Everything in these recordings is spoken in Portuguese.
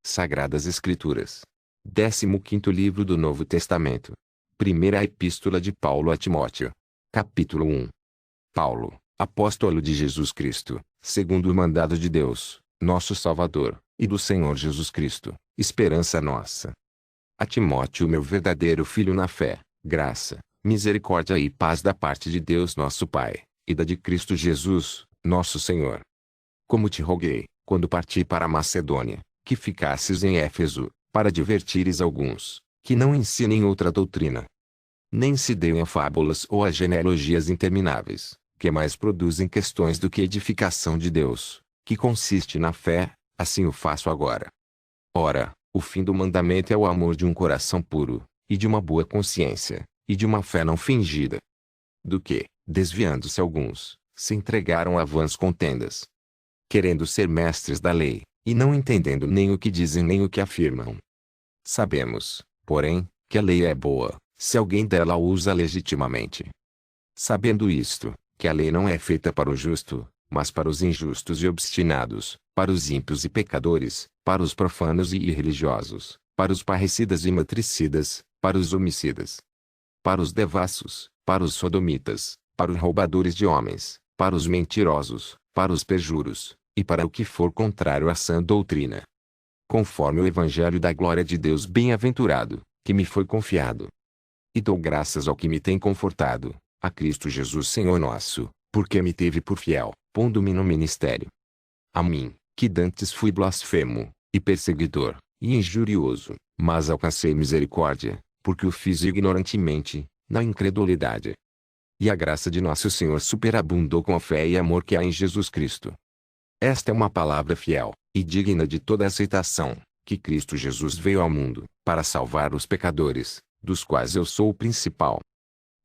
Sagradas Escrituras. 15º livro do Novo Testamento. Primeira Epístola de Paulo a Timóteo. Capítulo 1. Paulo, apóstolo de Jesus Cristo, segundo o mandado de Deus, nosso Salvador, e do Senhor Jesus Cristo, esperança nossa. A Timóteo, meu verdadeiro filho na fé, graça, misericórdia e paz da parte de Deus nosso Pai, e da de Cristo Jesus, nosso Senhor. Como te roguei, quando parti para a Macedônia, que ficasses em Éfeso, para advertires alguns, que não ensinem outra doutrina. Nem se deem a fábulas ou a genealogias intermináveis, que mais produzem questões do que edificação de Deus, que consiste na fé, assim o faço agora. Ora, o fim do mandamento é o amor de um coração puro, e de uma boa consciência, e de uma fé não fingida. Do que, desviando-se alguns, se entregaram a vãs contendas, querendo ser mestres da lei, e não entendendo nem o que dizem nem o que afirmam. Sabemos, porém, que a lei é boa, se alguém dela a usa legitimamente. Sabendo isto, que a lei não é feita para o justo, mas para os injustos e obstinados, para os ímpios e pecadores, para os profanos e irreligiosos, para os parricidas e matricidas, para os homicidas, para os devassos, para os sodomitas, para os roubadores de homens, para os mentirosos, para os perjuros, e para o que for contrário à sã doutrina. Conforme o evangelho da glória de Deus bem-aventurado, que me foi confiado. E dou graças ao que me tem confortado, a Cristo Jesus Senhor nosso, porque me teve por fiel, pondo-me no ministério. A mim, que dantes fui blasfemo, e perseguidor, e injurioso, mas alcancei misericórdia, porque o fiz ignorantemente, na incredulidade. E a graça de nosso Senhor superabundou com a fé e amor que há em Jesus Cristo. Esta é uma palavra fiel, e digna de toda aceitação, que Cristo Jesus veio ao mundo, para salvar os pecadores, dos quais eu sou o principal.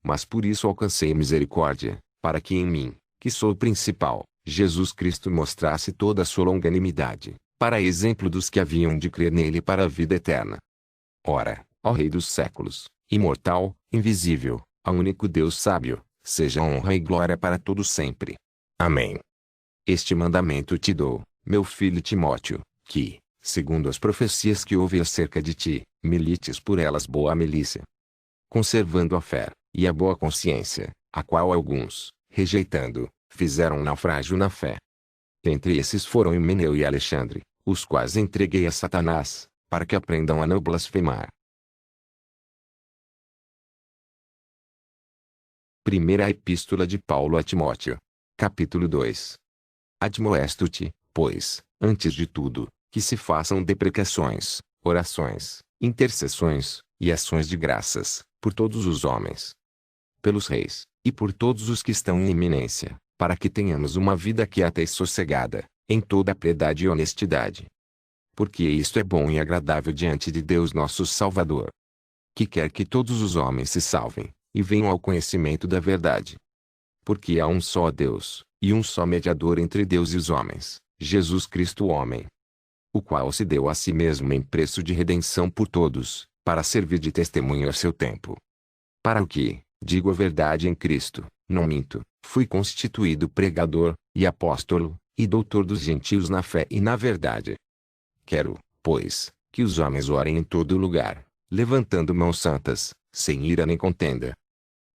Mas por isso alcancei misericórdia, para que em mim, que sou o principal, Jesus Cristo mostrasse toda a sua longanimidade, para exemplo dos que haviam de crer nele para a vida eterna. Ora, ó Rei dos séculos, imortal, invisível, ao único Deus sábio, seja honra e glória para todos sempre. Amém. Este mandamento te dou, meu filho Timóteo, que, segundo as profecias que houve acerca de ti, milites por elas boa milícia, conservando a fé, e a boa consciência, a qual alguns, rejeitando, fizeram naufrágio na fé. Entre esses foram Himeneu e Alexandre, os quais entreguei a Satanás, para que aprendam a não blasfemar. Primeira Epístola de Paulo a Timóteo. Capítulo 2. Admoesto-te, pois, antes de tudo, que se façam deprecações, orações, intercessões, e ações de graças, por todos os homens, pelos reis, e por todos os que estão em eminência, para que tenhamos uma vida quieta e sossegada, em toda a piedade e honestidade. Porque isto é bom e agradável diante de Deus nosso Salvador, que quer que todos os homens se salvem, e venham ao conhecimento da verdade. Porque há um só Deus, e um só mediador entre Deus e os homens, Jesus Cristo o homem, o qual se deu a si mesmo em preço de redenção por todos, para servir de testemunho a seu tempo. Para o que, digo a verdade em Cristo, não minto, fui constituído pregador, e apóstolo, e doutor dos gentios na fé e na verdade. Quero, pois, que os homens orem em todo lugar, levantando mãos santas, sem ira nem contenda.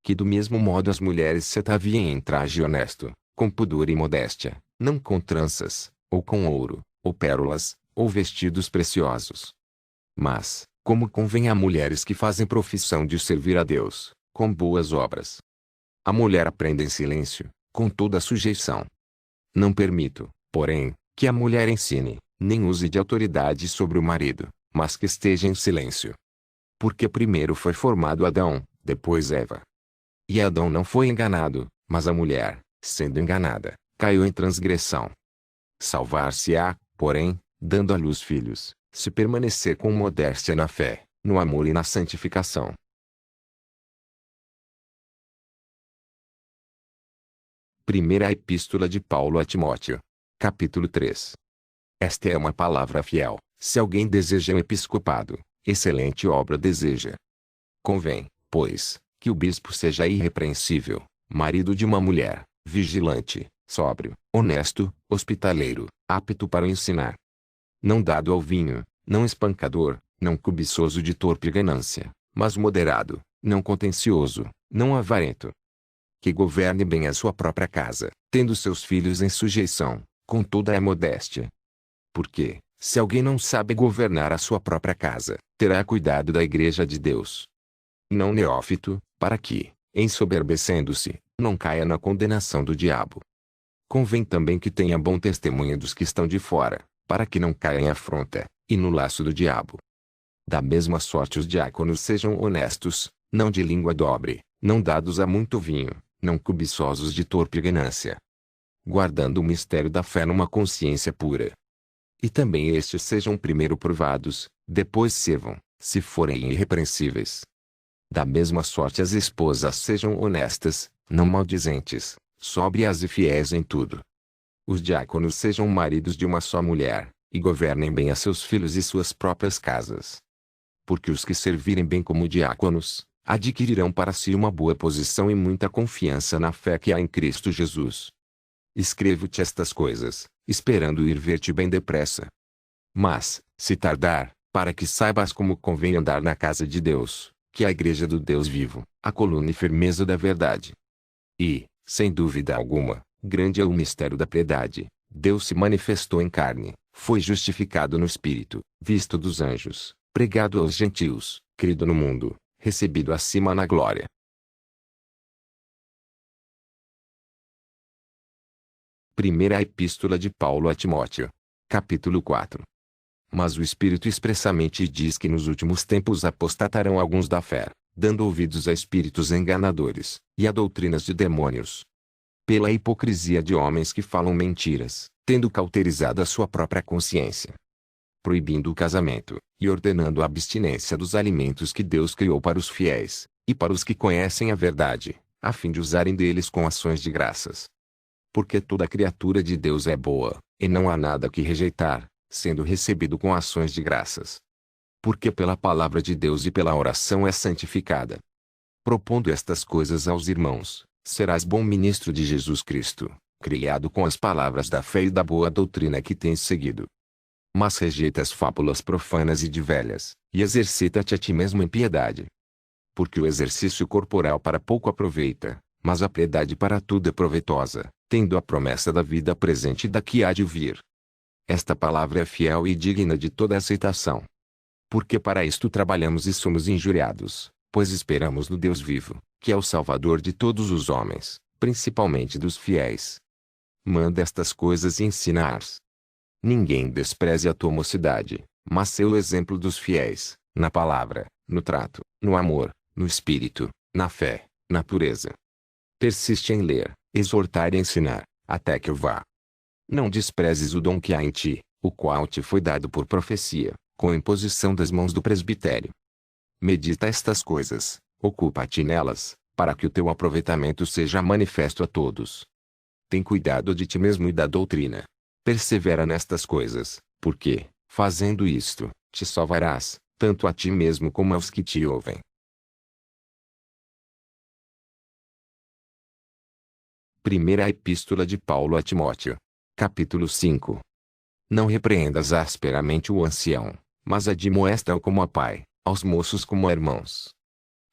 Que do mesmo modo as mulheres se ataviem em traje honesto, com pudor e modéstia, não com tranças, ou com ouro, ou pérolas, ou vestidos preciosos. Mas, como convém a mulheres que fazem profissão de servir a Deus, com boas obras. A mulher aprenda em silêncio, com toda a sujeição. Não permito, porém, que a mulher ensine, nem use de autoridade sobre o marido, mas que esteja em silêncio. Porque primeiro foi formado Adão, depois Eva. E Adão não foi enganado, mas a mulher, sendo enganada, caiu em transgressão. Salvar-se-á, porém, dando à luz filhos, se permanecer com modéstia na fé, no amor e na santificação. Primeira Epístola de Paulo a Timóteo. Capítulo 3. Esta é uma palavra fiel, se alguém deseja um episcopado, excelente obra deseja. Convém, pois, que o bispo seja irrepreensível, marido de uma mulher, vigilante, sóbrio, honesto, hospitaleiro, apto para ensinar. Não dado ao vinho, não espancador, não cobiçoso de torpe ganância, mas moderado, não contencioso, não avarento. Que governe bem a sua própria casa, tendo seus filhos em sujeição, com toda a modéstia. Porque, se alguém não sabe governar a sua própria casa, terá cuidado da igreja de Deus. Não neófito, para que, ensoberbecendo-se, não caia na condenação do diabo. Convém também que tenha bom testemunho dos que estão de fora, para que não caia em afronta, e no laço do diabo. Da mesma sorte os diáconos sejam honestos, não de língua dobre, não dados a muito vinho, não cobiçosos de torpe ganância. Guardando o mistério da fé numa consciência pura. E também estes sejam primeiro provados, depois sirvam, se forem irrepreensíveis. Da mesma sorte as esposas sejam honestas, não maldizentes, sóbrias e fiéis em tudo. Os diáconos sejam maridos de uma só mulher, e governem bem a seus filhos e suas próprias casas. Porque os que servirem bem como diáconos, adquirirão para si uma boa posição e muita confiança na fé que há em Cristo Jesus. Escrevo-te estas coisas, esperando ir ver-te bem depressa. Mas, se tardar, para que saibas como convém andar na casa de Deus, que é a igreja do Deus vivo, a coluna e firmeza da verdade. E, sem dúvida alguma, grande é o mistério da piedade. Deus se manifestou em carne, foi justificado no Espírito, visto dos anjos, pregado aos gentios, crido no mundo, recebido acima na glória. Primeira Epístola de Paulo a Timóteo. Capítulo 4. Mas o Espírito expressamente diz que nos últimos tempos apostatarão alguns da fé, dando ouvidos a espíritos enganadores, e a doutrinas de demônios. Pela hipocrisia de homens que falam mentiras, tendo cauterizado a sua própria consciência. Proibindo o casamento, e ordenando a abstinência dos alimentos que Deus criou para os fiéis, e para os que conhecem a verdade, a fim de usarem deles com ações de graças. Porque toda criatura de Deus é boa, e não há nada que rejeitar, sendo recebido com ações de graças. Porque pela palavra de Deus e pela oração é santificada. Propondo estas coisas aos irmãos, serás bom ministro de Jesus Cristo, criado com as palavras da fé e da boa doutrina que tens seguido. Mas rejeita as fábulas profanas e de velhas, e exercita-te a ti mesmo em piedade. Porque o exercício corporal para pouco aproveita, mas a piedade para tudo é proveitosa, tendo a promessa da vida presente e da que há de vir. Esta palavra é fiel e digna de toda aceitação. Porque para isto trabalhamos e somos injuriados, pois esperamos no Deus vivo, que é o Salvador de todos os homens, principalmente dos fiéis. Manda estas coisas e ensina-as. Ninguém despreze a tua mocidade, mas sê o exemplo dos fiéis, na palavra, no trato, no amor, no espírito, na fé, na pureza. Persiste em ler, exortar e ensinar, até que eu vá. Não desprezes o dom que há em ti, o qual te foi dado por profecia, com imposição das mãos do presbitério. Medita estas coisas, ocupa-te nelas, para que o teu aproveitamento seja manifesto a todos. Tem cuidado de ti mesmo e da doutrina. Persevera nestas coisas, porque, fazendo isto, te salvarás, tanto a ti mesmo como aos que te ouvem. Primeira Epístola de Paulo a Timóteo. Capítulo 5. Não repreendas asperamente o ancião, mas admoesta-o como a pai, aos moços como a irmãos.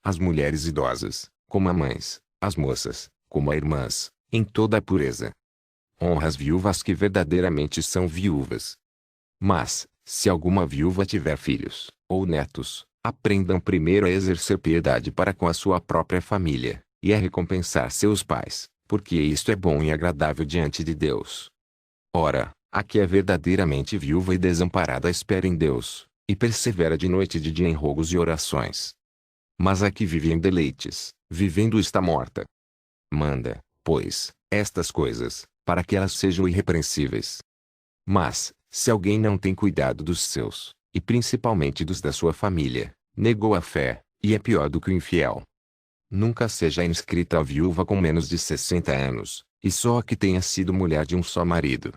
As mulheres idosas, como a mães, as moças, como a irmãs, em toda a pureza. Honra as viúvas que verdadeiramente são viúvas. Mas, se alguma viúva tiver filhos, ou netos, aprendam primeiro a exercer piedade para com a sua própria família, e a recompensar seus pais, porque isto é bom e agradável diante de Deus. Ora, a que é verdadeiramente viúva e desamparada espera em Deus, e persevera de noite e de dia em rogos e orações. Mas a que vive em deleites, vivendo está morta. Manda, pois, estas coisas, para que elas sejam irrepreensíveis. Mas, se alguém não tem cuidado dos seus, e principalmente dos da sua família, negou a fé, e é pior do que o infiel. Nunca seja inscrita a viúva com menos de 60 anos, e só a que tenha sido mulher de um só marido.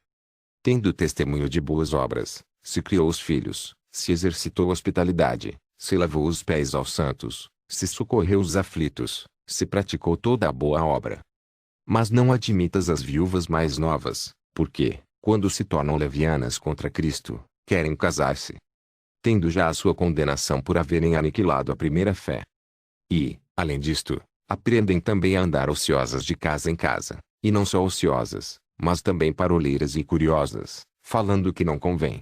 Tendo testemunho de boas obras, se criou os filhos, se exercitou hospitalidade, se lavou os pés aos santos, se socorreu os aflitos, se praticou toda a boa obra. Mas não admitas as viúvas mais novas, porque, quando se tornam levianas contra Cristo, querem casar-se. tendo já a sua condenação por haverem aniquilado a primeira fé. E, além disto, aprendem também a andar ociosas de casa em casa, e não só ociosas, mas também paroleiras e curiosas, falando o que não convém.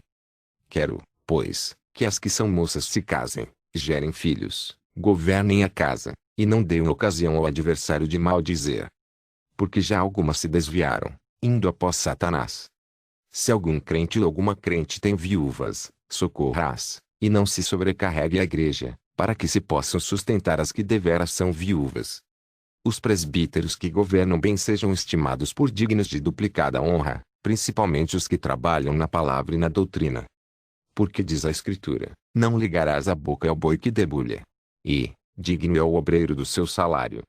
Quero, pois, que as que são moças se casem, gerem filhos, governem a casa, e não deem ocasião ao adversário de maldizer. Porque já algumas se desviaram, indo após Satanás. Se algum crente ou alguma crente tem viúvas, socorra-as, e não se sobrecarregue a igreja, para que se possam sustentar as que deveras são viúvas. Os presbíteros que governam bem sejam estimados por dignos de duplicada honra, principalmente os que trabalham na palavra e na doutrina. Porque diz a Escritura, não ligarás a boca ao boi que debulha. E, digno é o obreiro do seu salário.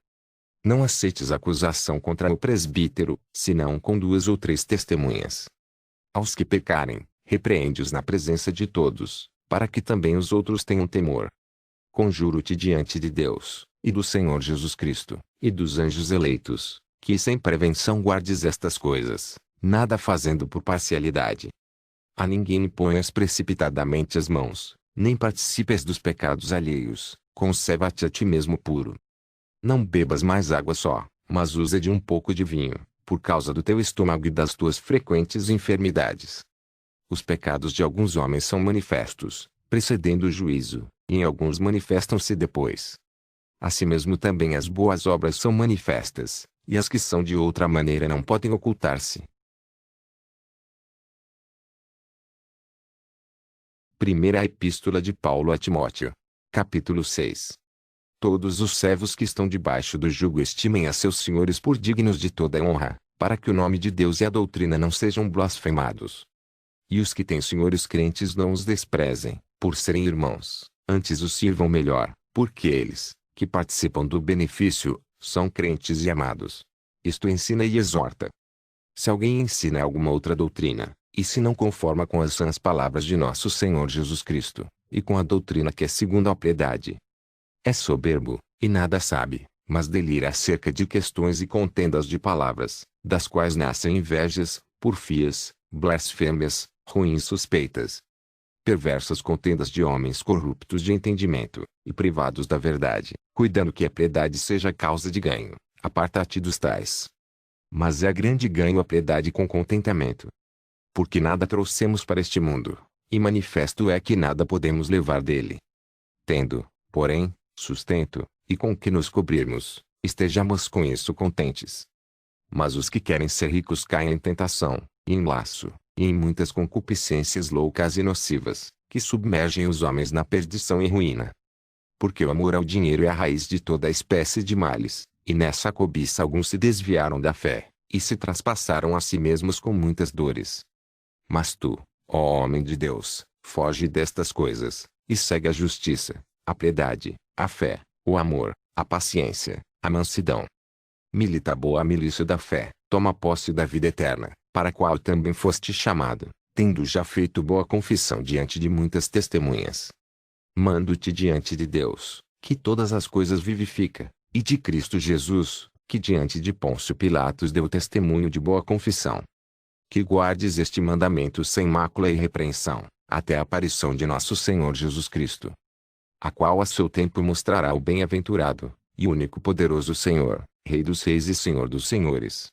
Não aceites acusação contra o presbítero, senão com 2 ou 3 testemunhas. Aos que pecarem, repreende-os na presença de todos, para que também os outros tenham temor. Conjuro-te diante de Deus, e do Senhor Jesus Cristo, e dos anjos eleitos, que sem prevenção guardes estas coisas, nada fazendo por parcialidade. A ninguém imponhas precipitadamente as mãos, nem participes dos pecados alheios, conserva-te a ti mesmo puro. Não bebas mais água só, mas usa de um pouco de vinho, por causa do teu estômago e das tuas frequentes enfermidades. Os pecados de alguns homens são manifestos, precedendo o juízo, e em alguns manifestam-se depois. Assim mesmo também as boas obras são manifestas, e as que são de outra maneira não podem ocultar-se. Primeira Epístola de Paulo a Timóteo. Capítulo 6. Todos os servos que estão debaixo do jugo estimem a seus senhores por dignos de toda honra, para que o nome de Deus e a doutrina não sejam blasfemados. E os que têm senhores crentes não os desprezem, por serem irmãos, antes os sirvam melhor, porque eles, que participam do benefício, são crentes e amados. Isto ensina e exorta. Se alguém ensina alguma outra doutrina, e se não conforma com as sãs palavras de nosso Senhor Jesus Cristo, e com a doutrina que é segundo a piedade, é soberbo, e nada sabe, mas delira acerca de questões e contendas de palavras, das quais nascem invejas, porfias, blasfêmias, ruins suspeitas. Perversas contendas de homens corruptos de entendimento, e privados da verdade, cuidando que a piedade seja causa de ganho, aparta-te dos tais. Mas é grande ganho a piedade com contentamento. Porque nada trouxemos para este mundo, e manifesto é que nada podemos levar dele. Tendo, porém, sustento, e com que nos cobrirmos, estejamos com isso contentes. Mas os que querem ser ricos caem em tentação, e em laço, e em muitas concupiscências loucas e nocivas, que submergem os homens na perdição e ruína. Porque o amor ao dinheiro é a raiz de toda espécie de males, e nessa cobiça alguns se desviaram da fé, e se traspassaram a si mesmos com muitas dores. Mas tu, ó homem de Deus, foge destas coisas, e segue a justiça, a piedade, a fé, o amor, a paciência, a mansidão. Milita a boa milícia da fé, toma posse da vida eterna, para a qual também foste chamado, tendo já feito boa confissão diante de muitas testemunhas. Mando-te diante de Deus, que todas as coisas vivifica, e de Cristo Jesus, que diante de Pôncio Pilatos deu testemunho de boa confissão. Que guardes este mandamento sem mácula e repreensão, até a aparição de nosso Senhor Jesus Cristo, a qual a seu tempo mostrará o bem-aventurado, e único poderoso Senhor, Rei dos reis e Senhor dos senhores.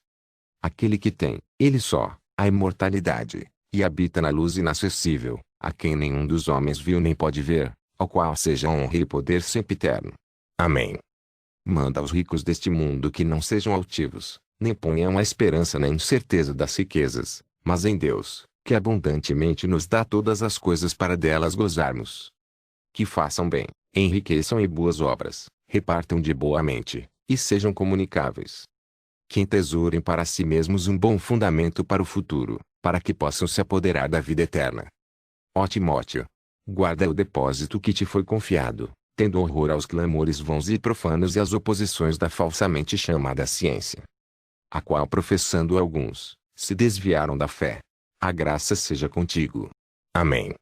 Aquele que tem, ele só, a imortalidade, e habita na luz inacessível, a quem nenhum dos homens viu nem pode ver, ao qual seja honra e poder sempiterno. Amém. Manda aos ricos deste mundo que não sejam altivos, nem ponham a esperança na incerteza das riquezas, mas em Deus, que abundantemente nos dá todas as coisas para delas gozarmos. Que façam bem, enriqueçam em boas obras, repartam de boa mente, e sejam comunicáveis. Que entesourem para si mesmos um bom fundamento para o futuro, para que possam se apoderar da vida eterna. Ó Timóteo, guarda o depósito que te foi confiado, tendo horror aos clamores vãos e profanos e às oposições da falsamente chamada ciência, a qual professando alguns, se desviaram da fé. A graça seja contigo. Amém.